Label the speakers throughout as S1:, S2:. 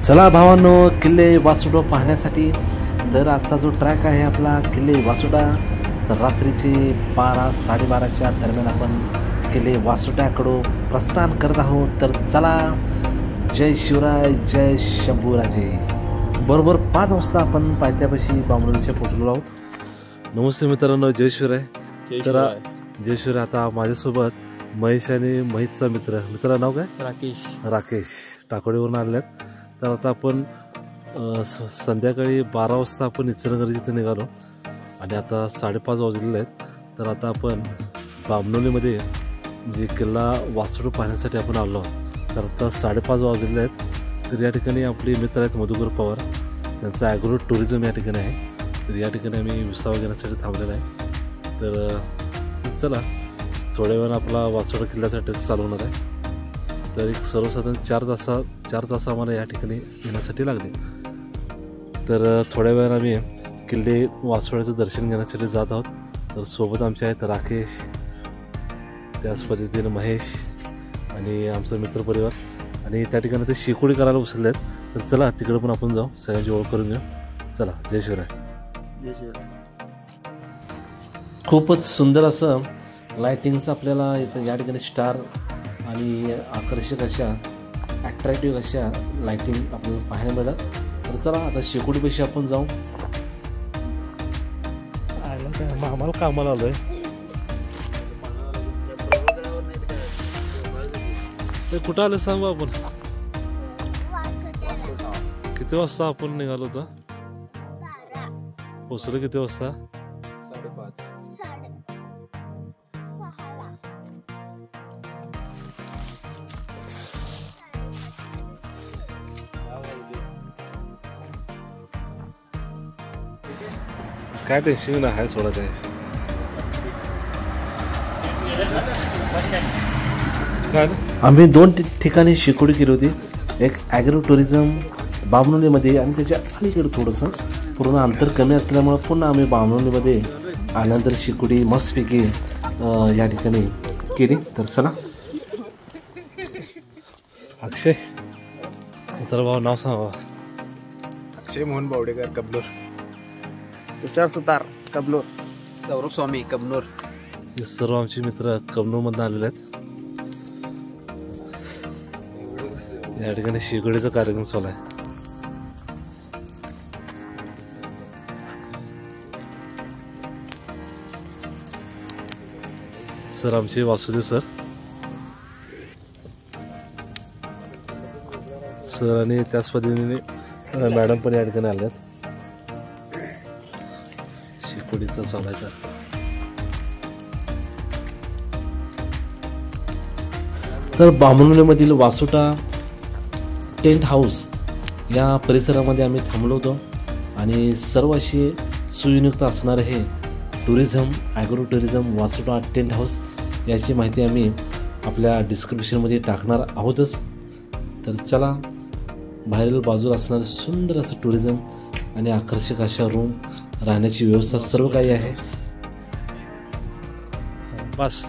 S1: चला भावांनो, किल्ले वासुडा पाहण्यासाठी तर आजचा जो ट्रॅक आहे आपला किल्ले वासुडा, तर रात्रीचे 12-12:30च्या दरम्यान आपण किल्ले वासुड्याकडं प्रस्थान करत आहोत. तर चला, जय शिवराय, जय शंभूराजे. बरोबर 5 वाजता आपण पायथ्यापाशी बामणोलीच्या पोहोचलो आहोत. नमस्ते मित्रांनो, जय शिवराय. तर जय शिवराय. आता माझ्यासोबत महेश आणि महेशचा मित्र नाव काय? राकेश टाकोडेवरून आलेत. तर आता आपण संध्याकाळी 12 वाजता आपण इचलकरंजी इथे निघालो आणि आता 5:30 वाजलेले आहेत. तर आता आपण बामणोलीमध्ये म्हणजे किल्ला वासुडा पाहण्यासाठी आपण आलो आहोत. तर आता 5:30 वाजलेले आहेत. तर या ठिकाणी आपले मित्र आहेत मधुकर पवार, त्यांचं ॲग्रो टुरिझम या ठिकाणी आहे. तर या ठिकाणी आम्ही विसावा घेण्यासाठी थांबलेला आहे. तर चला, थोड्या वेळानं आपला वासुडा किल्ल्याचा ट्रेक चालू होणार आहे. तर एक सर्वसाधारण 4 तास आम्हाला या ठिकाणी येण्यासाठी लागले. तर थोड्या वेळानं आम्ही किल्ले वासुड्याचं दर्शन घेण्यासाठी जात आहोत. तर सोबत आमचे आहेत राकेश, त्याच पद्धतीनं महेश आणि आमचा मित्रपरिवार, आणि त्या ठिकाणी ते शेकोडी करायला बसले आहेत. तर चला, तिकडं पण आपण जाऊ, सगळ्यांची ओळख करून घेऊ. चला, जय शिवराय.
S2: जय शिवराय.
S1: खूपच सुंदर असं लायटिंगचं आपल्याला इथं या ठिकाणी स्टार आणि आकर्षक अशा ॲट्रॅक्टिव्ह अशा लायटिंग आपल्याला पाहायला मिळतात. तर चला, आता शेकोडीपाशी आपण जाऊ. आला काय आम्हाला कामाला आलो आहे. ते कुठं आलं सांगू आपण? किती वाजता आपण निघालो होतो? पोचलो किती वाजता?
S2: 5:30.
S1: काय टेन्शन नाही आहे, सोडा काय. आम्ही 2 ठिकाणी शेकोडी केली होती. एक ॲग्रो टुरिझम बामणोलीमध्ये आणि त्याच्या अलीकडे थोडंसं पूर्ण अंतर कमी असल्यामुळं पुन्हा आम्ही बामणोलीमध्ये आल्यानंतर शेकोडी मस्तपैकी या ठिकाणी केली. तर चला, अक्षय, तर भाऊ नाव सांगा.
S2: अक्षय मोहन बावडेकर, कबनूर. तुषार सुतार, कबनूर. सौरभ स्वामी, कबनूर.
S1: हे सर्व आमचे मित्र कबनूरमधून आलेले आहेत. या ठिकाणी शेकोडीचा कार्यक्रम चालू आहे. सर आमचे वासुदेव सर आणि त्याच पद्धतीने मॅडम पण या ठिकाणी आल्यात. शेकोडीचा चालू आहे. तर बामणोलीमधील वासुटा टेंट हाऊस या परिसरामध्ये आम्ही थांबलो होतो आणि सर्व असे सुविनियुक्त असणारे हे टुरिझम, ॲग्रो टुरिझम वासुटा टेंट हाऊस याची माहिती आम्ही आपल्या डिस्क्रिप्शनमध्ये टाकणार आहोतच. तर चला, बाहेरील बाजूला असणारं सुंदर असं टुरिझम आणि आकर्षक अशा रूम, राहण्याची व्यवस्था सर्व काही आहे. बस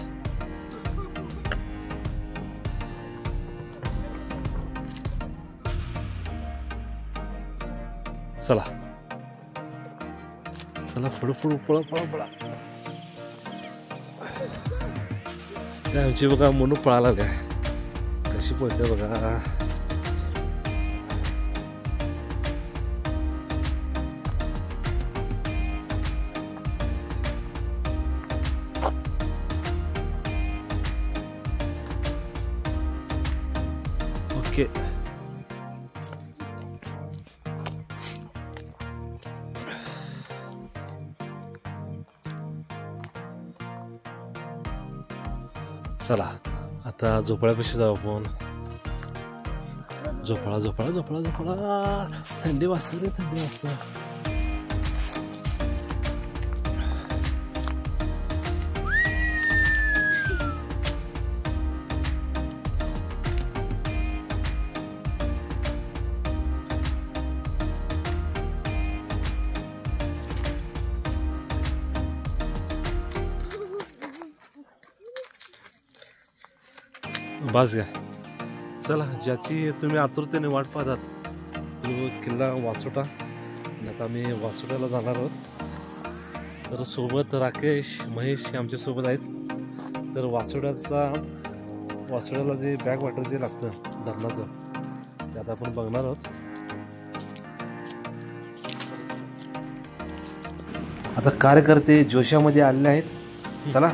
S1: चला चला, पुढं पळा. आमची बघा म्हणून पळाला काय कशी पळते बघा. ओके, चला आता झोपड्यापाशी जाऊ आपण. झोपळा. थंडी वाजते रे, थंडी वाजते. बस घ्या. चला, ज्याची तुम्ही आतुरतेने वाट पाहतात तो किल्ला वासोटा आणि आता आम्ही वासोट्याला जाणार आहोत. तर सोबत राकेश महेश हे आमच्यासोबत आहेत. तर वासोट्याला जे बॅक वॉटर जे लागतं धरणाचं ते आता आपण बघणार आहोत. आता कार्यकर्ते जोशामध्ये आलेले आहेत. चला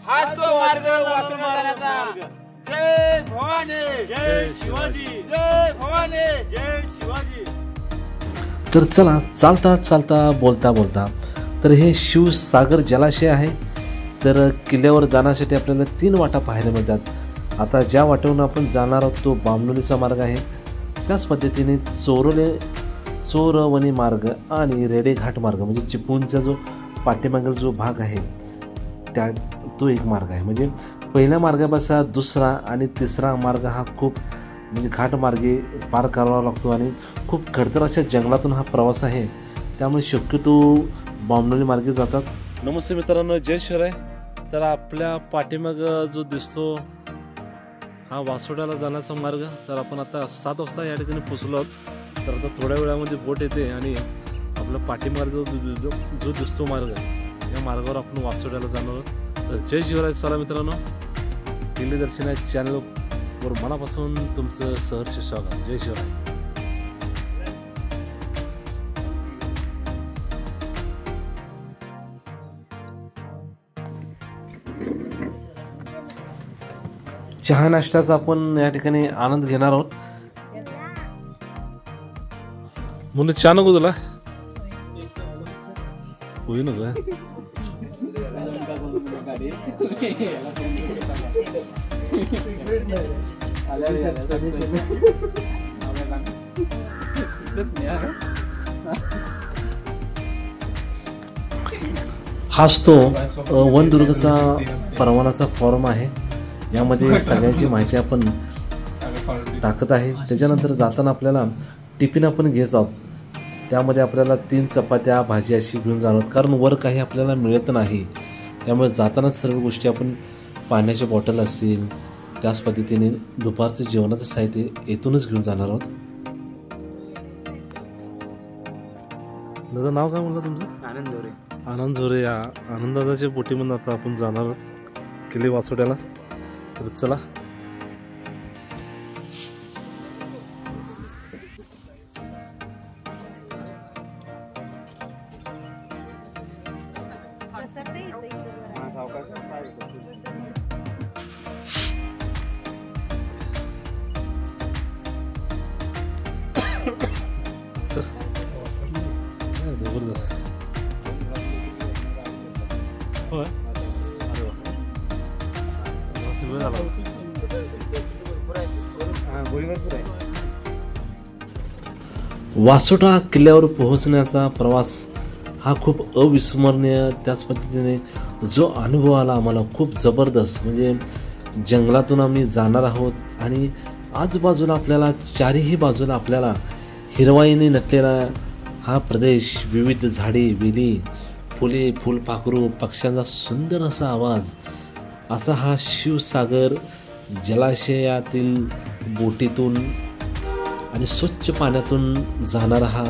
S3: हाच तो मार्ग वासोट्याला जाण्याचा. जय भवानी, जय शिवाजी, जय भवानी, जय शिवाजी.
S1: तर चला चालता चालता बोलता बोलता तर हे शिवसागर जलाशय आहे. तर किल्ल्यावर जाण्यासाठी आपल्याला 3 वाटा पाहायला मिळतात. आता ज्या वाटेवरून आपण जाणार आहोत तो बामणोलीचा मार्ग आहे. त्याच पद्धतीने चोरवणी मार्ग आणि रेडेघाट मार्ग म्हणजे चिपळूणचा जो पाठीमागील जो भाग आहे तो एक मार्ग आहे. म्हणजे पहिल्या मार्गापासून दुसरा आणि तिसरा मार्ग हा खूप म्हणजे घाटमार्गे पार करावा लागतो आणि खूप खडतर अशा जंगलातून हा प्रवास आहे. त्यामुळे शक्यतो बामणोली मार्गे जातात. नमस्ते मित्रांनो, जय शिवराय. तर आपल्या पाठीमाग जो दिसतो हा वासोट्याला जाण्याचा मार्ग. तर आपण आता 7 वाजता या ठिकाणी पोचलो आहोत. तर आता थोड्या वेळामध्ये बोट येते आणि आपला पाठीमाग जो दिसतो मार्ग या मार्गावर आपण वासोट्याला जाणार आहोत. तर जय शिवराय. चला मित्रांनो, किल्ले दर्शन या चॅनलवर मनापासून तुमचं सहर्ष स्वागत. जय शिवराय. चहा नाश्त्याचा आपण या ठिकाणी आनंद घेणार आहोत. मुलं चहा नको तुला होई नको हाच तो वनदुर्गचा परवानाचा फॉर्म आहे. यामध्ये सगळ्याची माहिती आपण टाकत आहे. त्याच्यानंतर जाताना आपल्याला टिफिन आपण घेत आहोत. त्यामध्ये आपल्याला 3 चपात्या भाजी अशी घेऊन जाणार आहोत, कारण वर काही आपल्याला मिळत नाही. त्यामुळे जातानाच सर्व गोष्टी आपण पाण्याचे बॉटल असतील त्याच पद्धतीने दुपारचं जेवणाचं साहित्य येथूनच घेऊन जाणार आहोत. दादा नाव काय म्हणलं तुमचं?
S2: आनंद झोरे.
S1: आनंद झोरे. या आनंदाच्या बोटीमधून आता आपण जाणार आहोत किल्ले वासोट्याला. तर चला सर जबरदस्त. होय अरे वा झाला. वासोटा किल्ल्यावर पोहोचण्याचा प्रवास हा खूप अविस्मरणीय. त्याच पद्धतीने जो अनुभव आला आम्हाला खूप जबरदस्त. म्हणजे जंगलातून आम्ही जाणार आहोत आणि आजूबाजूला आपल्याला चारही बाजूला आपल्याला हिरवाईने नटलेला हा प्रदेश, विविध झाडे वेली, फुले, फुलपाखरू, पक्ष्यांचा सुंदर असा आवाज, असा हा शिवसागर जलाशयातील बोटीतून आणि स्वच्छ पाण्यातून जाणारा हा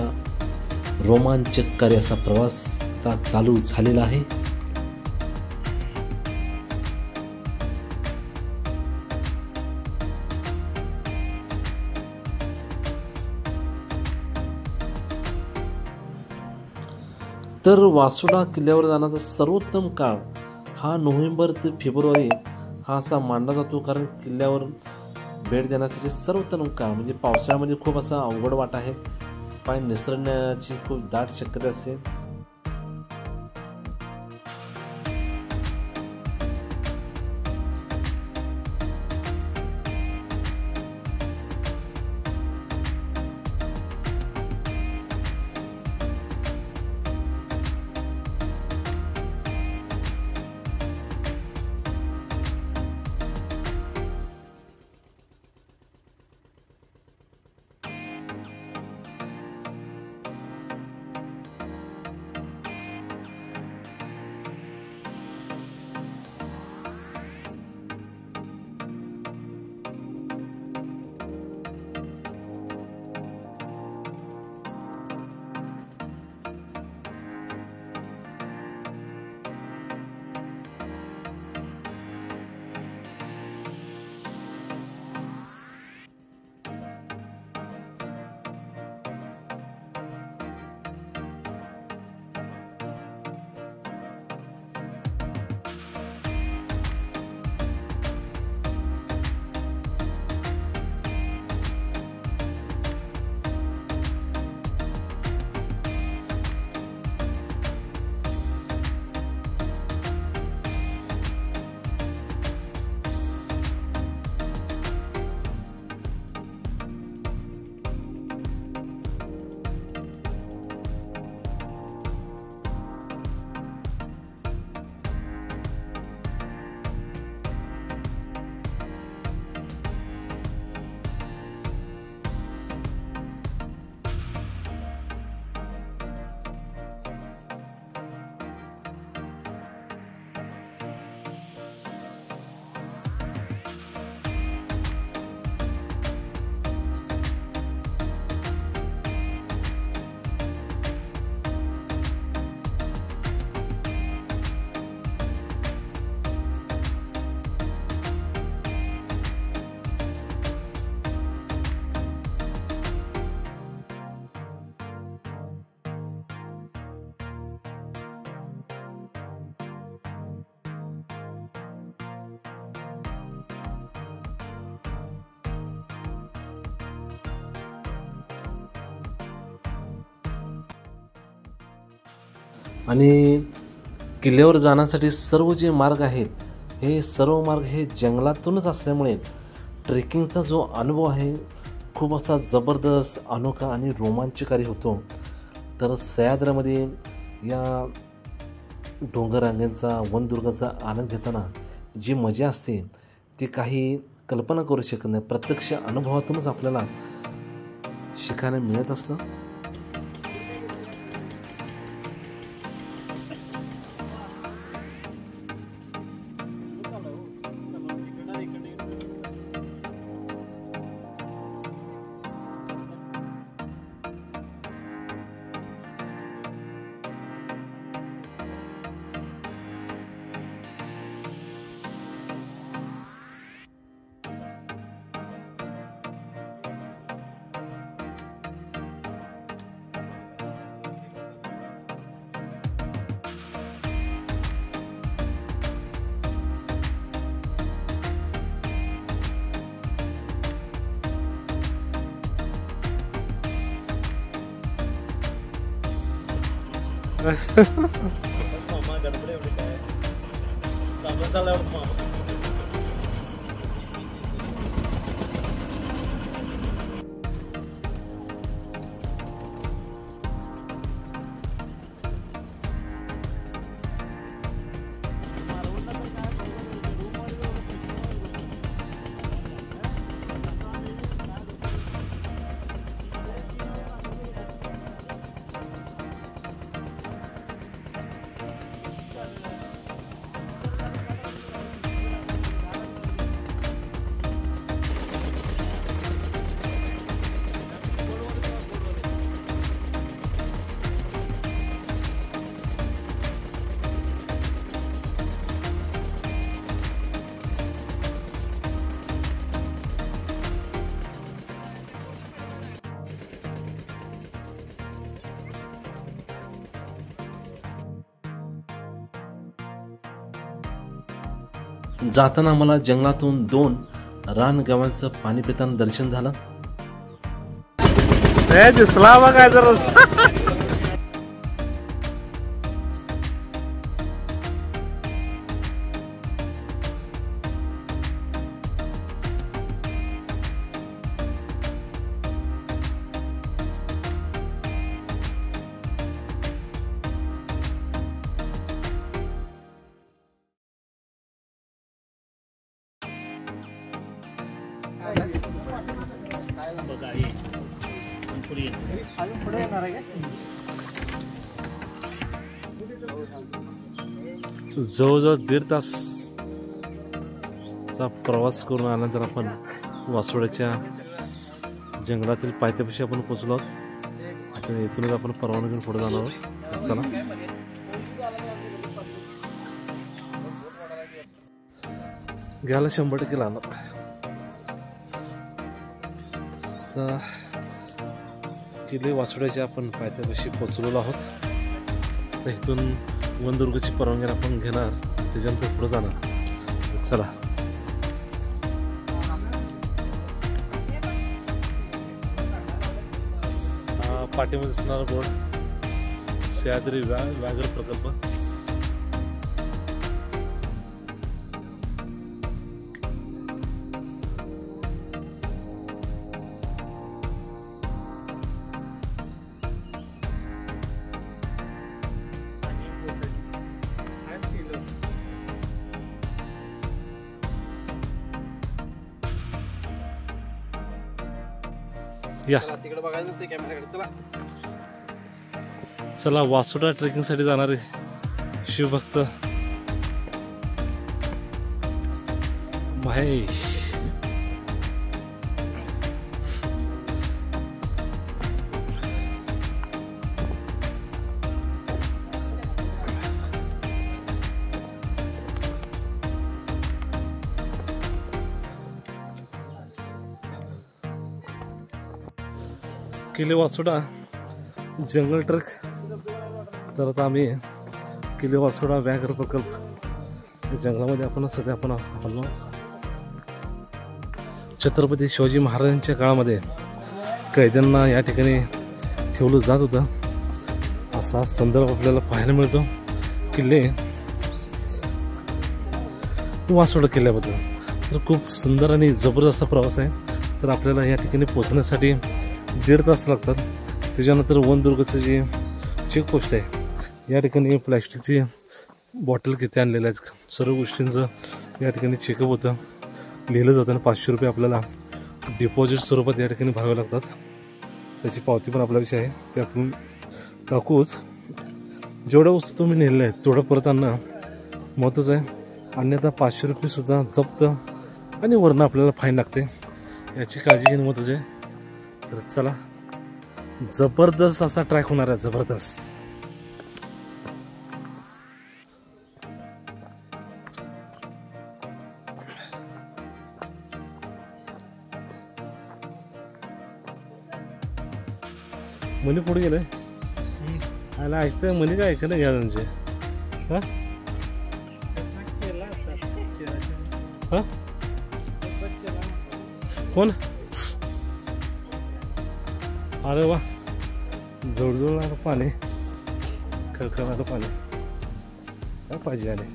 S1: रोमांचकारी असा प्रवास आता चालू झालेला आहे. तर वासोटा किल्ल्यावर जाण्याचा सर्वोत्तम काळ हा नोव्हेंबर ते फेब्रुवारी हा असा मानला जातो, कारण किल्ल्यावर भेट देण्यासाठी सर्वोत्तम काळ म्हणजे पावसाळ्यामध्ये खूप असा अवघड वाट आहे. पाय निसरण्याची खूप दाट शक्यता असते. आणि किल्ल्यावर जाण्यासाठी सर्व जे मार्ग आहेत हे सर्व मार्ग हे जंगलातूनच असल्यामुळे ट्रेकिंगचा जो अनुभव आहे खूप असा जबरदस्त, अनोखा आणि रोमांचकारी होतो. तर सह्याद्रीमध्ये या डोंगररांगेचा, वनदुर्गाचा आनंद घेताना जी मजा असते ती काही कल्पना करू शकत नाही. प्रत्यक्ष अनुभवातूनच आपल्याला शिकायला मिळत असतं. जाताना आम्हाला जंगलातून 2 रानगव्यांचं पाणी पिताना दर्शन झालं. दिसला बघा जरा. जवळजवळ 1.5 तासचा प्रवास करून आल्यानंतर आपण वासोड्याच्या जंगलातील पायथ्यापाशी आपण पोचलो आहोत. आता इथूनच आपण परवाना घेऊन पुढे जाणार आहोत. चला. घ्यायला 100% लागणार. तर किल्ले वासोड्याच्या आपण पायथ्यापाशी पोचलेलो आहोत. तर इथून वनदुर्गाची परवानगी आपण घेणार, त्याच्यानंतर पुढे जाणार. चला. पाठीमध्ये दिसणारा बोर्ड सह्याद्री व्याघ्र प्रकल्प. या
S2: तिकडे बघायला नसते कॅमेराकडे. चला
S1: चला. वासोटा ट्रेकिंगसाठी जाणारे शिवभक्त महेश. किल्ले वासोटा जंगल ट्रेक. तर आता आम्ही किल्ले वासोटा व्याघ्र प्रकल्प जंगलामध्ये आपण सध्या आपण आलो आहोत. छत्रपती शिवाजी महाराजांच्या काळामध्ये कैद्यांना या ठिकाणी ठेवलं जात होतं असा सुंदर आपल्याला पाहायला मिळतो किल्ले वासोटा किल्ल्याबद्दल. तर खूप सुंदर आणि जबरदस्त प्रवास आहे. तर आपल्याला या ठिकाणी पोहोचण्यासाठी 1.5 तास लागतात. त्याच्यानंतर वनदुर्गचं जे चेकपोस्ट आहे या ठिकाणी प्लॅस्टिकची बॉटल किती आणलेल्या आहेत सर्व गोष्टींचं या ठिकाणी चेकअप होतं, लिहिलं जातं. आणि 500 रुपये आपल्याला डिपॉझिट स्वरूपात या ठिकाणी भरावे लागतात. त्याची पावती पण आपल्याविषयी आहे, ते आपण टाकूच. जेवढ्या वस्तू तुम्ही नेलेल्या आहेत तेवढं परत आणणं महत्त्वाचं आहे. अन्यथा 500 रुपयेसुद्धा जप्त आणि वरनं आपल्याला फाईन लागते, याची काळजी घेणं महत्त्वाचं आहे. तर चला, जबरदस्त असा ट्रॅक होणार आहे, जबरदस्त. मनी पुढे गेलंय, आला ऐकतंय मनी काय ऐकलं घ्या त्यांचे. हां हां कोण? अरे वा, जवळजवळ पाणी, खळखळणारं पाणी, काय पाहिजे आले.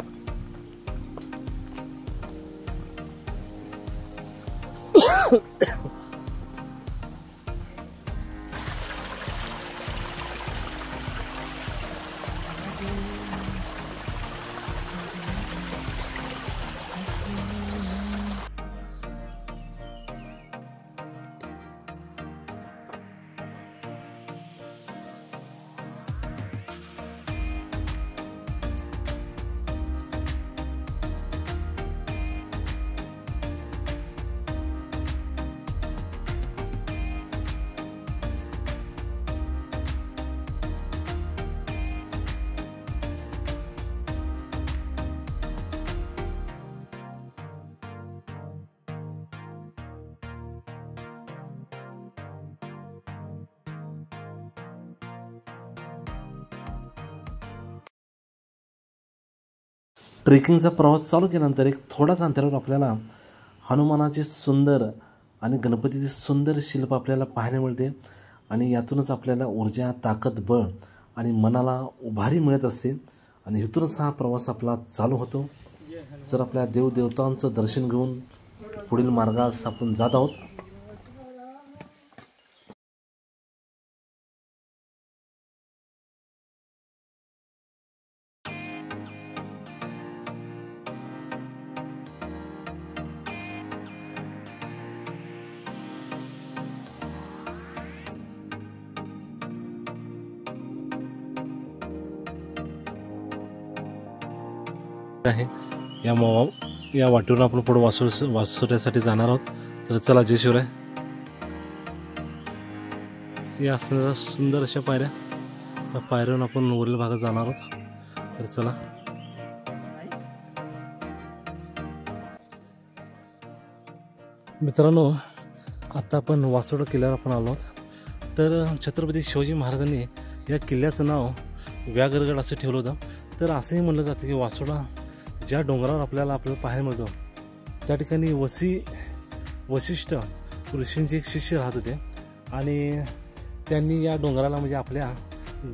S1: ट्रेकिंगचा प्रवास चालू केल्यानंतर एक थोड्याच अंतरावर आपल्याला हनुमानाचे सुंदर आणि गणपतीचे सुंदर शिल्प आपल्याला पाहायला मिळते. आणि यातूनच आपल्याला ऊर्जा, ताकद, बळ आणि मनाला उभारी मिळत असते. आणि इथूनच हा प्रवास आपला चालू होतो. जर आपल्या देवदेवतांचं दर्शन घेऊन पुढील मार्गास आपण जात आहोत. आहे या वाटेवरून आपण पुढे वासोट्यासाठी जाणार आहोत. तर चला, जय शिवराय. या असणाऱ्या सुंदर अशा पायऱ्या, त्या पायऱ्यावरून आपण वरील भागात जाणार आहोत. तर चला, मित्रांनो, आता आपण वासोटा किल्ल्यावर आपण आलो आहोत. तर छत्रपती शिवाजी महाराजांनी या किल्ल्याचं नाव व्याघ्रगड असं ठेवलं होतं. तर असंही म्हणलं जातं की वासोटा ज्या डोंगरावर आपल्याला पाहायला मिळतो त्या ठिकाणी वशिष्ठ ऋषींचे एक शिष्य राहत होते. आणि त्यांनी या डोंगराला म्हणजे आपल्या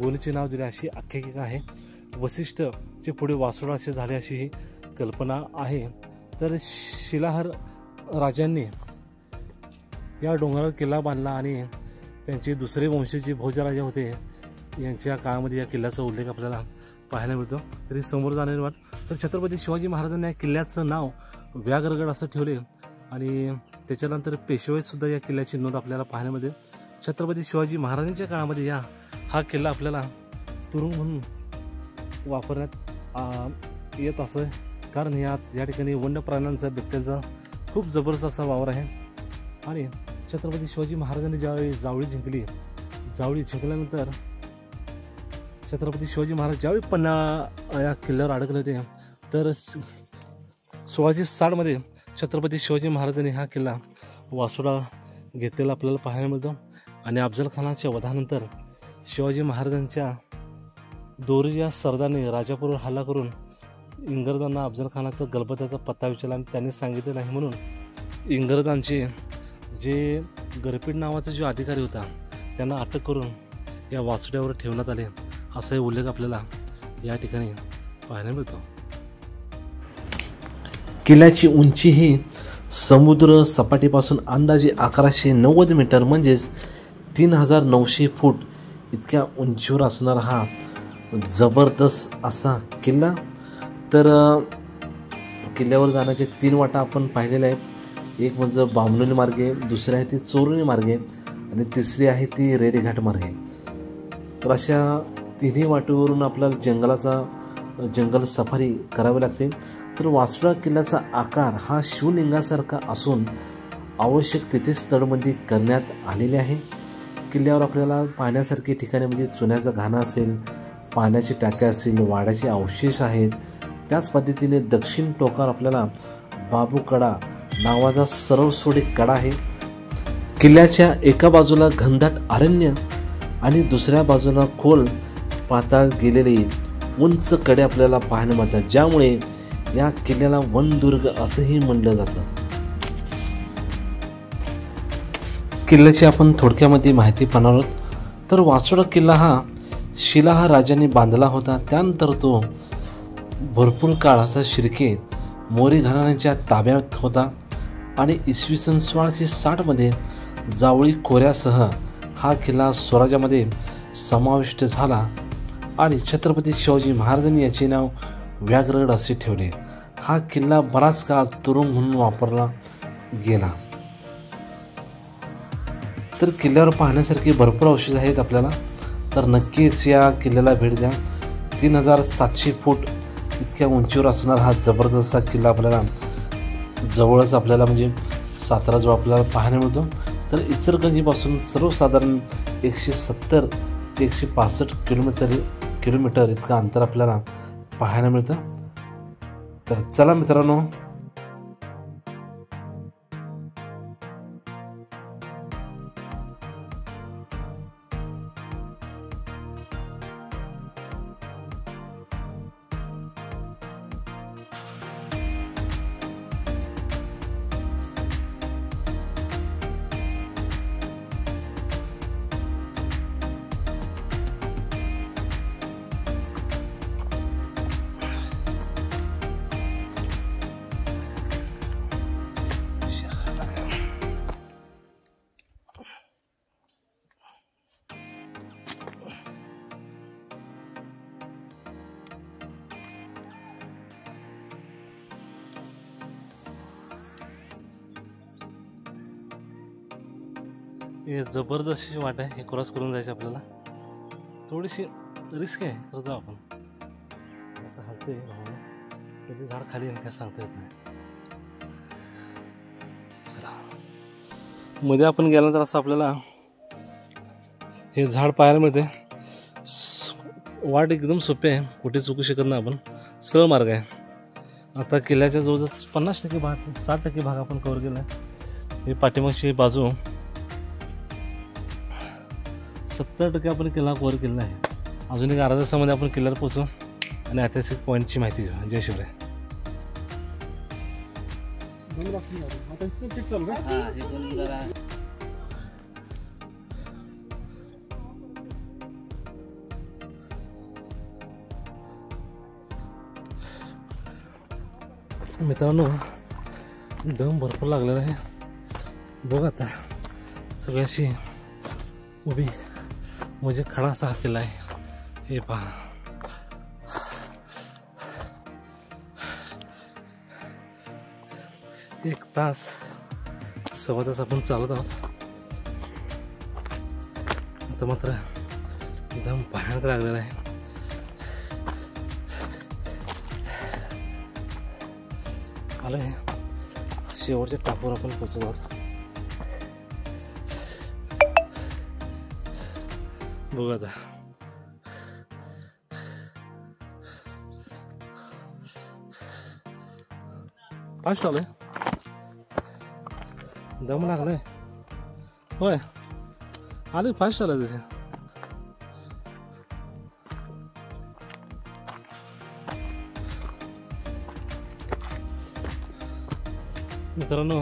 S1: गोलीचे नाव दिले, अशी आख्यायिका आहे. वशिष्ठचे पुढे वासोटा असे झाले, अशी ही कल्पना आहे. तर शिलाहार राजांनी या डोंगरावर किल्ला बांधला आणि त्यांचे दुसरे वंशज जे भोजराजा होते यांच्या काळामध्ये या किल्ल्याचा उल्लेख आपल्याला पाहायला मिळतो. तरी समोर जाणारी वाट. तर छत्रपती शिवाजी महाराजांनी या किल्ल्याचं नाव व्याघ्रगड असं ठेवले. आणि त्याच्यानंतर पेशवाईतसुद्धा या किल्ल्याची नोंद आपल्याला पाहायला मिळते. छत्रपती शिवाजी महाराजांच्या काळामध्ये हा किल्ला आपल्याला तुरुंग म्हणून वापरण्यात येत असं, कारण या ठिकाणी वन्य प्राण्यांचा, बिबट्याचा खूप जबरदस्त असा वावर आहे. आणि छत्रपती शिवाजी महाराजांनी ज्यावेळी जावळी जिंकल्यानंतर छत्रपती शिवाजी महाराज ज्यावेळी पन्हाळा या किल्ल्यावर अडकले होते, तर 1660 छत्रपती शिवाजी महाराजांनी हा किल्ला वासोटा घेतलेला आपल्याला पाहायला मिळतो. आणि अफजल खानाच्या वधानंतर शिवाजी महाराजांच्या दोरीच्या सरदाराने राजापूरवर हल्ला करून इंग्रजांना अफजल खानाचा गलबताचा पत्ता विचारला आणि त्यांनी सांगितलं नाही म्हणून इंग्रजांचे जे गरपीट नावाचा जो अधिकारी होता त्यांना अटक करून या वासोट्यावर ठेवण्यात आले. असाही उल्लेख आपल्याला या ठिकाणी पाहायला मिळतो. किल्ल्याची उंची ही समुद्र सपाटीपासून अंदाजे 1190 मीटर म्हणजेच 3900 फूट इतक्या उंचीवर असणारा हा जबरदस्त असा किल्ला. तर किल्ल्यावर जाण्याचे 3 वाटा आपण पाहिलेल्या आहेत. एक म्हणजे बामणोली मार्गे, दुसरी आहे ती चोरुणी मार्गे आणि तिसरी आहे ती रेडेघाट मार्गे. तर अशा तिन्ही वाटेवरून आपल्याला जंगल सफारी करावी लागते. तर वासुडा किल्ल्याचा आकार हा शिवलिंगासारखा असून आवश्यक तिथेच तडबंदी करण्यात आलेली आहे. किल्ल्यावर आपल्याला पाहण्यासारखी ठिकाणे म्हणजे चुन्याचा घाणा असेल, पाण्याची टाक्या असतील, वाड्याचे अवशेष आहेत. त्याच पद्धतीने दक्षिण टोकावर आपल्याला बाबू कडा नावाचा सरळ सोडी कडा आहे. किल्ल्याच्या एका बाजूला घनदाट अरण्य आणि दुसऱ्या बाजूला खोल पाताळ गेलेले उंच कडे आपल्याला पाहायला मिळतात, ज्यामुळे या किल्ल्याला वनदुर्ग असंही म्हणलं जातं. किल्ल्याची आपण थोडक्यामध्ये माहिती पाहणार आहोत. तर वासुडा किल्ला हा शिलाहार राजांनी बांधला होता. त्यानंतर तो भरपूर काळाचा शिर्के मोरी घराण्याच्या ताब्यात होता आणि इसवी सन 1660 जावळी खोऱ्यासह हा किल्ला स्वराज्यामध्ये समाविष्ट झाला आणि छत्रपती शिवाजी महाराजांनी याचे नाव व्याघ्रगड असे ठेवले. हा किल्ला बराच काळ तुरुंग म्हणून वापरला गेला. तर किल्ल्यावर पाहण्यासारखे भरपूर अवशेष आहेत आपल्याला, तर नक्कीच या किल्ल्याला भेट द्या. 3700 फूट इतक्या उंचीवर असणारा हा जबरदस्त किल्ला आपल्याला जवळच आपल्याला म्हणजे साताराजवळ आपल्याला पाहायला मिळतो. तर इचलकरंजीपासून सर्वसाधारण 170 ते 165 किलोमीटर इतकं अंतर आपल्याला पाहायला मिळतं. तर चला मित्रांनो, हे जबरदस्त वाट आहे. हे क्रॉस करून जायचं आपल्याला. थोडीशी रिस्क आहे, खरं जाऊ आपण. असं हलते कधी झाड खाली आहे काय सांगता येत नाही. चला, मध्ये आपण गेल्यानंतर असं आपल्याला हे झाड पाहायला मिळते. वाट एकदम सोपी आहे, कुठे चुकू शकत नाही आपण. सरळ मार्ग आहे. आता किल्ल्याच्या जवळजवळ 50% भाग 60% भाग आपण कव्हर केला आहे. हे पाठीमागची बाजू 70% आपण किल्ला कव्हर केला आहे. अजून एक अर्ध्या तासामध्ये आपण किल्ल्यावर पोहोचू आणि ऐतिहासिक पॉईंटची माहिती घेऊ. जय शिवराय. मित्रांनो, दम भरपूर लागलेला आहे. बघ आता सगळ्याशी उभी म्हणजे खडा असा किल्ला आहे. हे पहा, एक तास 1.25 तास आपण चालत आहोत. आता मात्र दम भयानक लागलेला आहे. आलंय शेवटच्या टापूवर आपण पोहोचलो आहोत. बघू आता फास्ट आलोय. दम लागलाय. होय, आले फास्ट आलं त्याचे. मित्रांनो,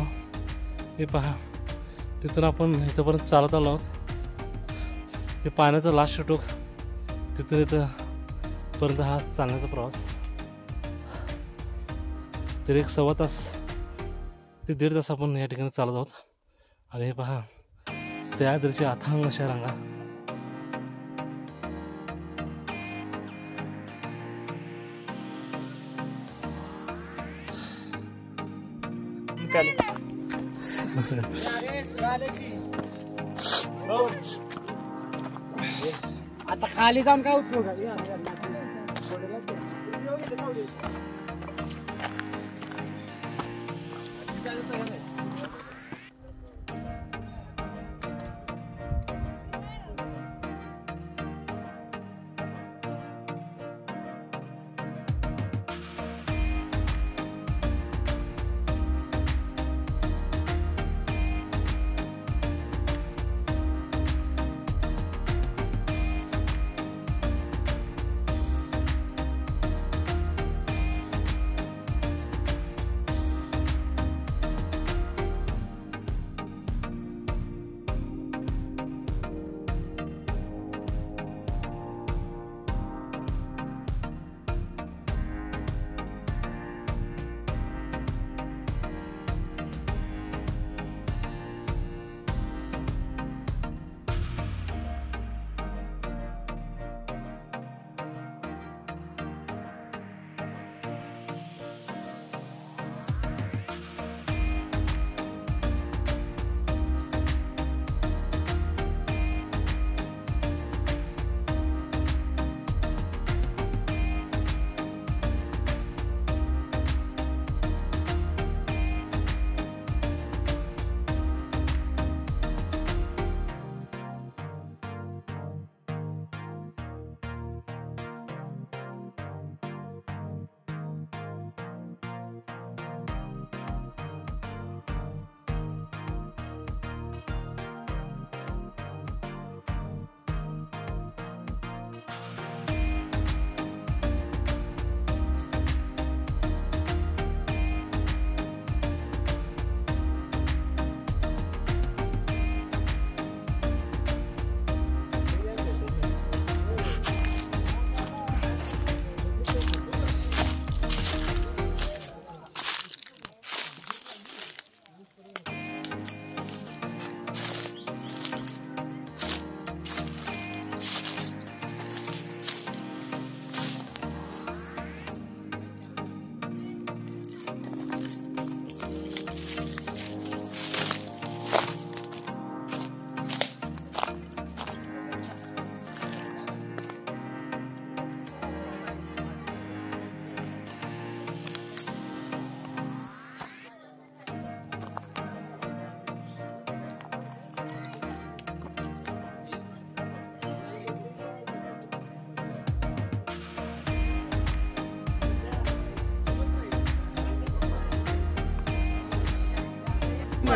S1: हे पहा, तिथून आपण इथंपर्यंत चालत आलो आहोत. ते पाण्याचं लास्ट टोक
S4: तिथून इथं पर्यंत हा चालण्याचा प्रवास तरी 1.25 तास ते 1.5 तास आपण या ठिकाणी चालत आहोत. आणि हे पहा सह्याद्रीच्या अथांग अशा रांगा.
S2: आता खाली जाऊन काय उपयोग आहे.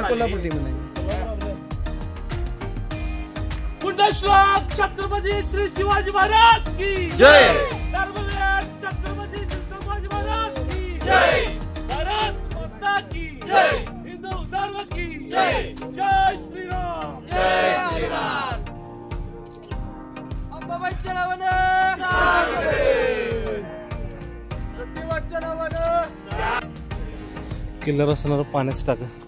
S5: कोल्हापूर टीम नाही.
S4: पुण्यश्लोक छत्रपती श्री शिवाजी महाराज की
S3: जय.
S4: धर्मवीर छत्रपती श्री संभाजी महाराज की जय. भारत माता की जय. हिंदू धर्म की जय. जय श्रीराम.
S3: जय श्रीराम.
S2: अंबाबाईच्या नावानं प्रतिवादच्या नावानं
S4: किल्ल्यावर असणारं पाण्याचं टाकं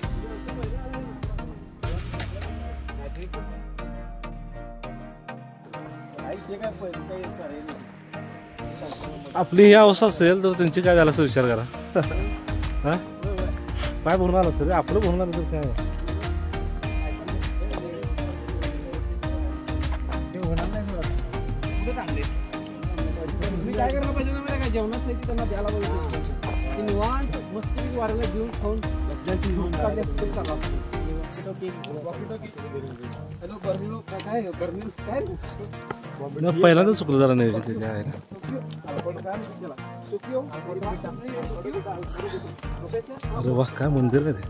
S4: आपली ही अवस्था असेल तर त्यांची काय झालं असं विचार करा. हा काय बोलणार असेल आपलं बोलणार तर काय
S2: तुम्ही काय करायला पाहिजे ना काय जेवणासाठी त्यांना द्यायला पाहिजे. ते निवांत मस्ती वाऱ्याला घेऊन खाऊन हॅलो बर्मिलो काय बर्मिल काय
S4: पहिल्यांदा चुकलं जरा नाही त्याच्या आहे अरे वा काय मंदिर आहे ते.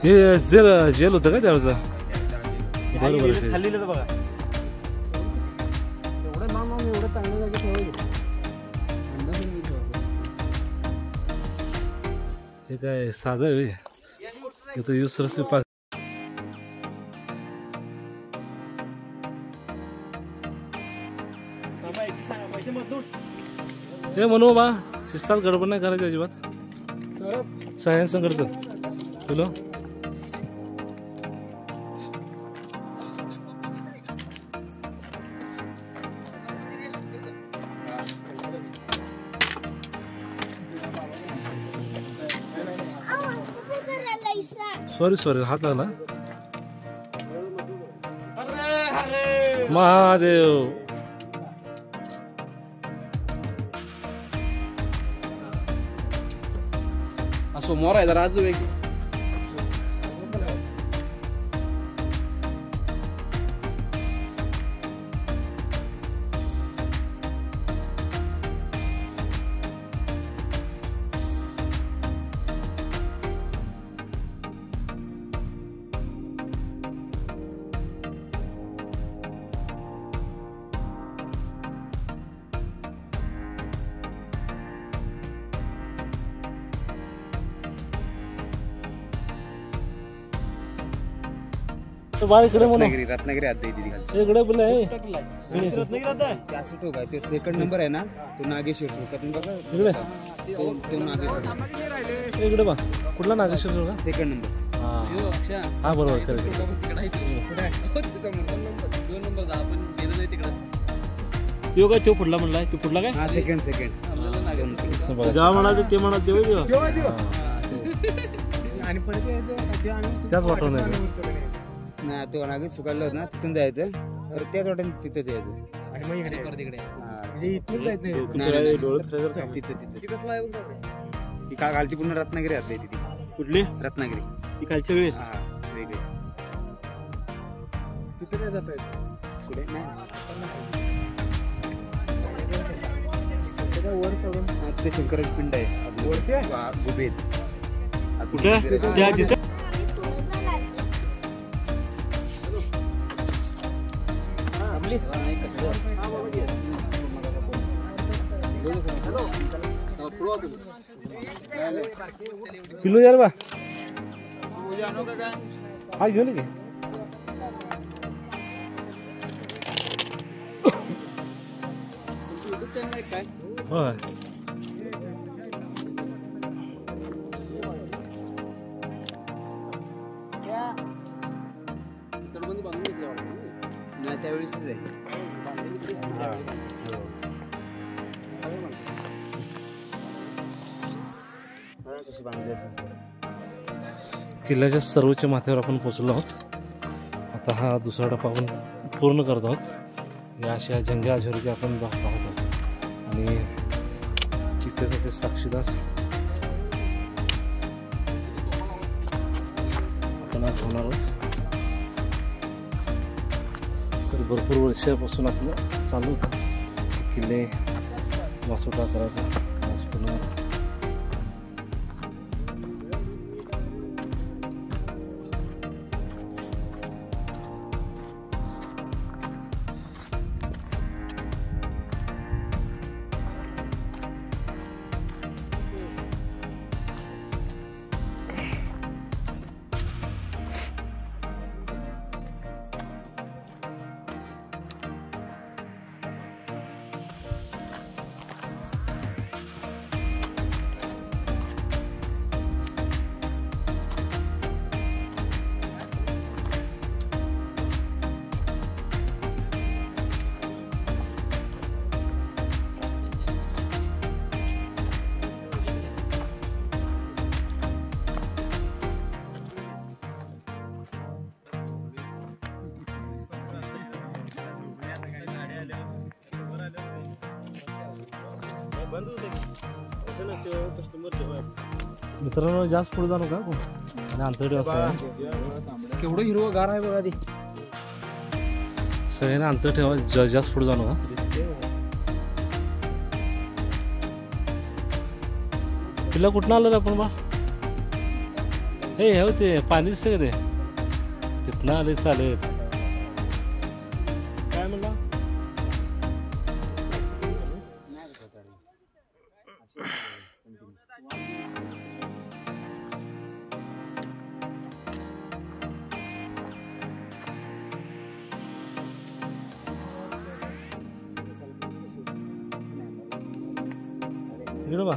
S4: हे जेल होतं का त्यावेळेचं बरोबर
S3: खाल्लेलं बघा
S2: एवढं नाव एवढं चांगलं जागी ठेवायचं.
S1: हे काय साधं आहे इथं युसरस विभाग. हे म्हणू बा शिस्तात गडबड नाही करायची अजिबात. सायन्स संघटचं तुला सॉरी हात आला. महादेव
S2: समोर आहे जरा आजू वेगळी.
S1: बाळ इकडे म्हणून
S5: रत्नागिरी आत आहे तिथे खाली.
S1: इकडे बोल
S5: तो सेकंड नंबर आहे ना तो नागेश्वर चौकातून बघा.
S1: इकडे
S5: तो नागेश्वर
S1: इकडे बा कुठला नागेश्वर का
S5: सेकंड नंबर.
S1: हा बरोबर करेक्ट. तो काय तो पुढला म्हणलाय तो पुढला काय
S5: हा सेकंड
S1: जेव्हा म्हणाले ते म्हणा
S5: आणि
S1: त्याच वाटवून
S5: नाही तो नागेश सुकायला होत ना तिथून जायचं तर त्याच वाटेने तिथेच यायचं. ती कालची पूर्ण रत्नागिरी असते तिथे. कुठली रत्नागिरी ती कालची वेगळी वेगळी तिथे काय जात पुढे वर चढून ते शंकराची पिंड आहे गुबेत
S1: कुठे पिलू यार बा हा घेऊन घे. होय
S5: त्यावेळेस आहे.
S1: किल्ल्याच्या सर्वोच्च माथ्यावर आपण पोहोचलो आहोत. आता हा दुसरा टप्पा आपण पूर्ण करत आहोत. या अशा जंग्या झुरक्या आपण पाहत आहोत आणि तिथेच ते साक्षीदार आपण आज होणार आहोत. तर भरपूर वर्षापासून आपलं चालू होतं किल्ले वासोटा करायचा. आज पुन्हा मित्रांनो जास्त पुढे जाणू का आणि अंतर्गत असं
S2: केवढं हिरवं गार आहे बघा. ती
S1: सगळ्यांना अंतर ठेवा. जास्त पुढे जाणू का तिला कुठं आलं आपण बा. हे ते पाणी दिसते का ते तिथनं आले चालेल. काय म्हणला इकडे बा.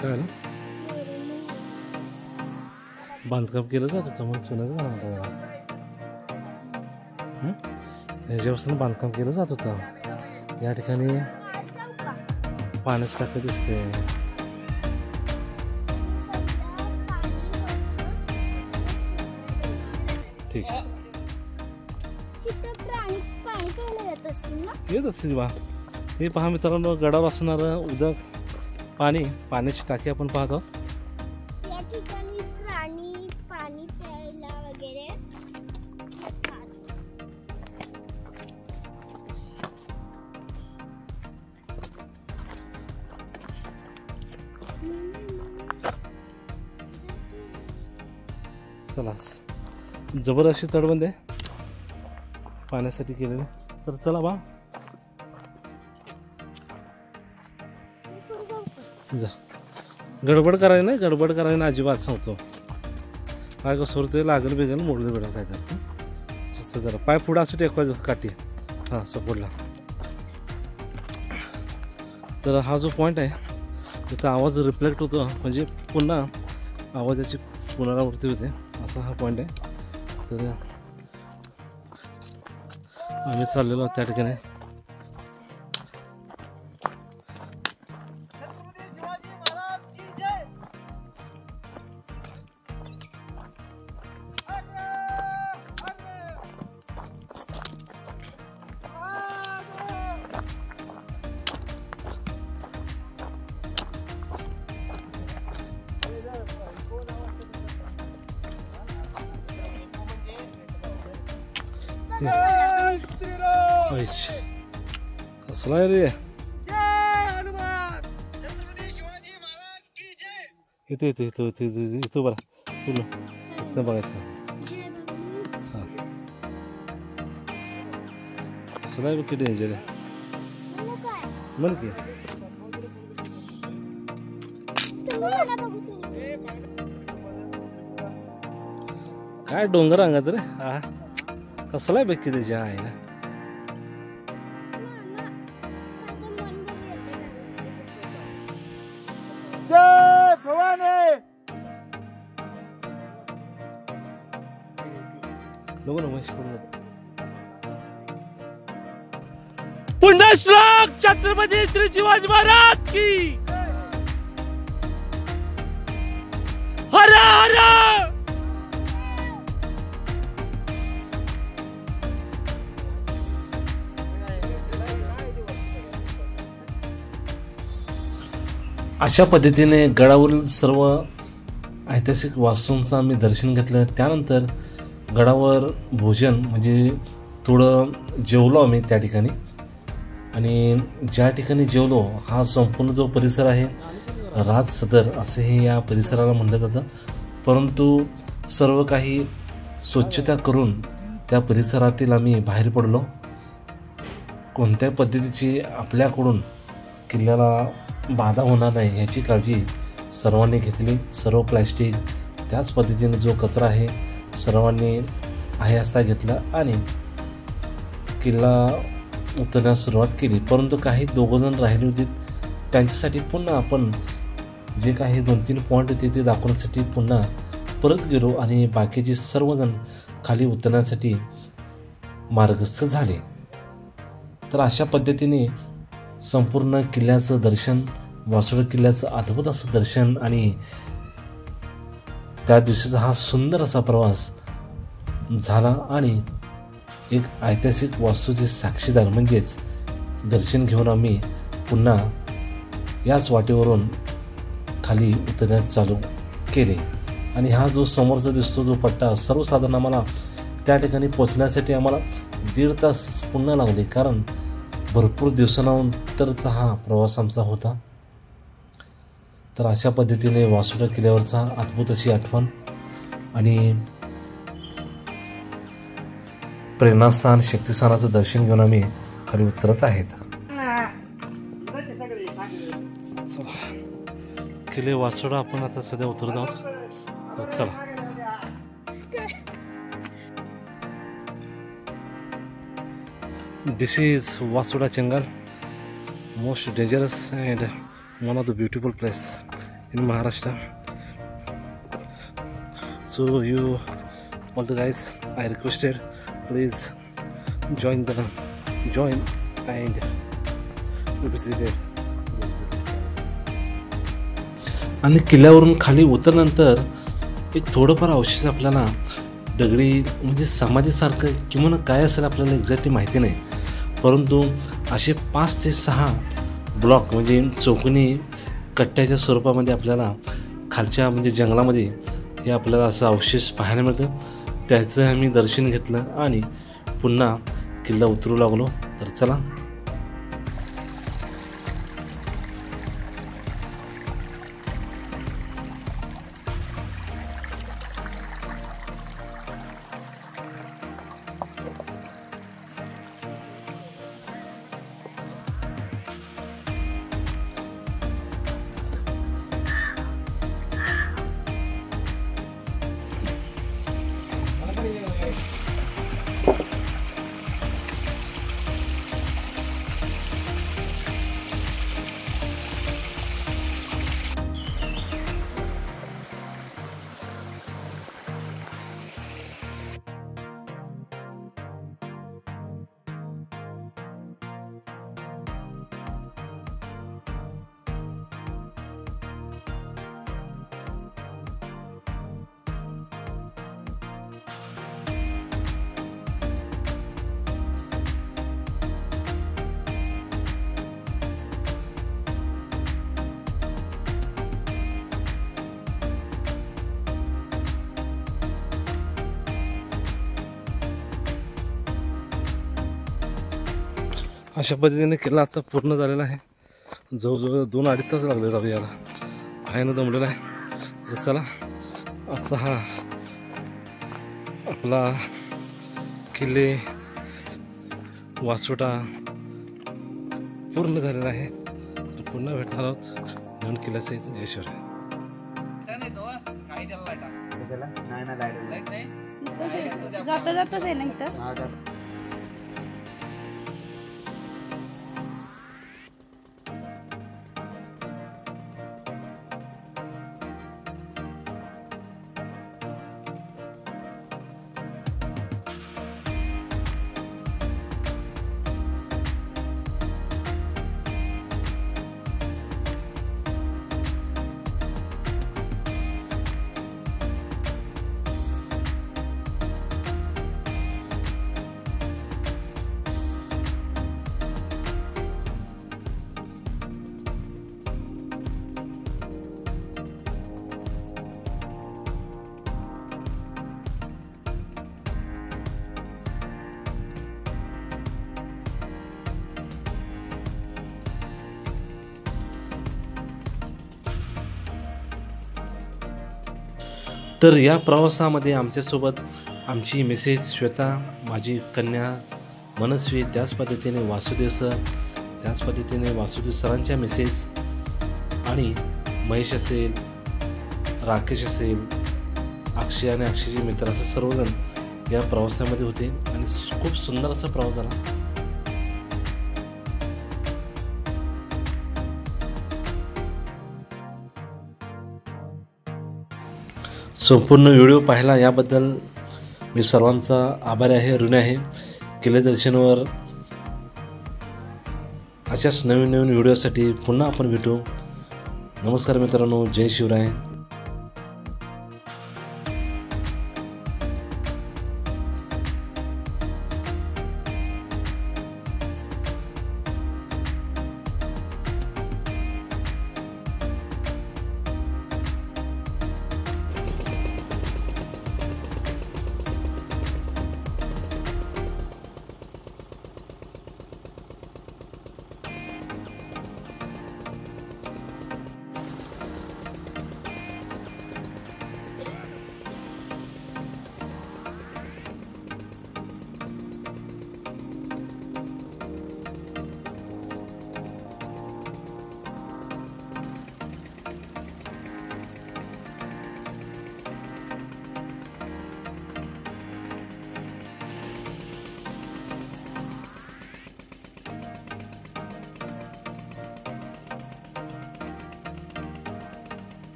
S1: काय झालं? बांधकाम केलं जात होतं मग सुनाचं झालं म्हणतात. ह्याच्यापासून बांधकाम केलं जात होतं. या ठिकाणी पाण्याची टाकी दिसते. ठीक आहे. येत असेल बा. हे पहा मित्रांनो, गडावर असणार उदक पाण्याची टाकी आपण पाहतो.
S6: या ठिकाणी प्राणी पाणी प्यायला वगैरे
S1: चला, जबर अशी तटबंद आहे पाण्यासाठी केलेली. तर चला बा जा. गडबड करायला नाही, गडबड करायला नाही अजिबात सांगतो. काय कसं ते लागेल बेगेल मोडलं बेडलं काय तर जरा पाय पुढं असं टेकवायचं काठी. हां सपोर्टला. तर हा जो पॉईंट आहे तिथं आवाज रिफ्लेक्ट होतो, म्हणजे पुन्हा आवाजाची पुनरावृत्ती होते, असा हा पॉईंट आहे. तर आम्ही चाललेलो त्या ठिकाणी. कसला आहे रे? इथे इथे इथं इथं बरं तुला इथं बघायचं. हां कसला आहे बघ, किती डेंजर आहे म्हण की. काय डोंगर अंगात रे. हा कसला आहे बघ की त्याच्या आहे ना.
S3: जय भवानी.
S1: नको ना महेश पडू नको.
S4: पुण्यश्लोक छत्रपती श्री शिवाजी महाराज की हर हर.
S1: अशा पद्धतीने गडावरील सर्व ऐतिहासिक वास्तूंचं आम्ही दर्शन घेतलं. त्यानंतर गडावर भोजन म्हणजे थोडं जेवलो आम्ही त्या ठिकाणी. आणि ज्या ठिकाणी जेवलो हा संपूर्ण जो परिसर आहे राज सदर असे हे या परिसराला म्हटलं जातं. परंतु सर्व काही स्वच्छता करून त्या परिसरातील आम्ही बाहेर पडलो. कोणत्या पद्धतीची आपल्याकडून किल्ल्याला बाधा होणार नाही याची काळजी सर्वांनी घेतली. सर्व प्लॅस्टिक त्याच पद्धतीने जो कचरा आहे सर्वांनी आहे असा घेतला आणि किल्ला उतरण्यास सुरुवात केली. परंतु काही दोघंजण राहिले होते, त्यांच्यासाठी पुन्हा आपण जे काही 2-3 पॉईंट होते ते दाखवण्यासाठी पुन्हा परत गेलो आणि बाकीचे सर्वजण खाली उतरण्यासाठी मार्गस्थ झाले. तर अशा पद्धतीने संपूर्ण किल्ल्याचं दर्शन, वासुडा किल्ल्याचं अद्भुत असं दर्शन आणि त्या दिवशीचा हा सुंदर असा प्रवास झाला. आणि एक ऐतिहासिक वास्तूचे साक्षीदार म्हणजेच दर्शन घेऊन आम्ही पुन्हा याच वाटेवरून खाली उतरण्यास चालू केले. आणि हा जो समोरचा दिसतो जो पट्टा, सर्वसाधारण आम्हाला त्या ठिकाणी पोचण्यासाठी आम्हाला 1.5 तास पुन्हा लागले, कारण भरपूर दिवसानंतरचा हा प्रवास आमचा होता. तर अशा पद्धतीने वासुडा किल्ल्यावरचा अद्भुत अशी आठवण आणि प्रेरणास्थान शक्तिस्थानाचं दर्शन घेऊन आम्ही खाली उतरत आहेत. किल्ले वासुडा आपण आता सध्या उतरत आहोत. चला. This is Wasuda Changal, most dangerous and one of the beautiful place in Maharashtra. So you all the guys, I requested please join and visit it. आणि किल्ल्यावरून खाली उतरल्यानंतर एक थोडंफार अवशेष आपल्याला दगडी म्हणजे समाधीसारखं किंवा काय असेल आपल्याला एक्झॅक्टली माहिती नाही, परंतु असे 5 ते 6 ब्लॉक म्हणजे चौकोनी कट्ट्याच्या स्वरूपामध्ये आपल्याला खालच्या म्हणजे जंगलामध्ये हे आपल्याला असं अवशेष पाहायला मिळतं. त्याचं आम्ही दर्शन घेतलं आणि पुन्हा किल्ला उतरू लागलो. तर चला अशा पद्धतीने किल्ला आजचा पूर्ण झालेला आहे. जवळजवळ 2-2.5 तास लागले राहू याला, पायानं दमलेला आहे. तर चला आजचा हा आपला किल्ले वासोटा पूर्ण झालेला आहे. तर पुन्हा भेटणार आहोत नवीन किल्ल्याचं इथं. जय शिवराय.
S7: जाताच आहे ना इथं.
S1: तर या प्रवासामध्ये आमच्यासोबत आमची मिसेस श्वेता, माझी कन्या मनस्वी, त्याच पद्धतीने वासुदेव सर, त्याच पद्धतीने वासुदेव सरांच्या मिसेस आणि महेश असेल, राकेश असेल, अक्षय आणि अक्षयचे मित्र असं सर्वजण या प्रवासामध्ये होते आणि खूप सुंदर असा प्रवास झाला. संपूर्ण व्हिडिओ पाहिला याबद्दल मी सर्वांचा आभारी आहे, ऋणी आहे. किल्ले दर्शनवर अशाच नवीन व्हिडिओसाठी पुन्हा आपण भेटू. नमस्कार मित्रांनो, जय शिवराय.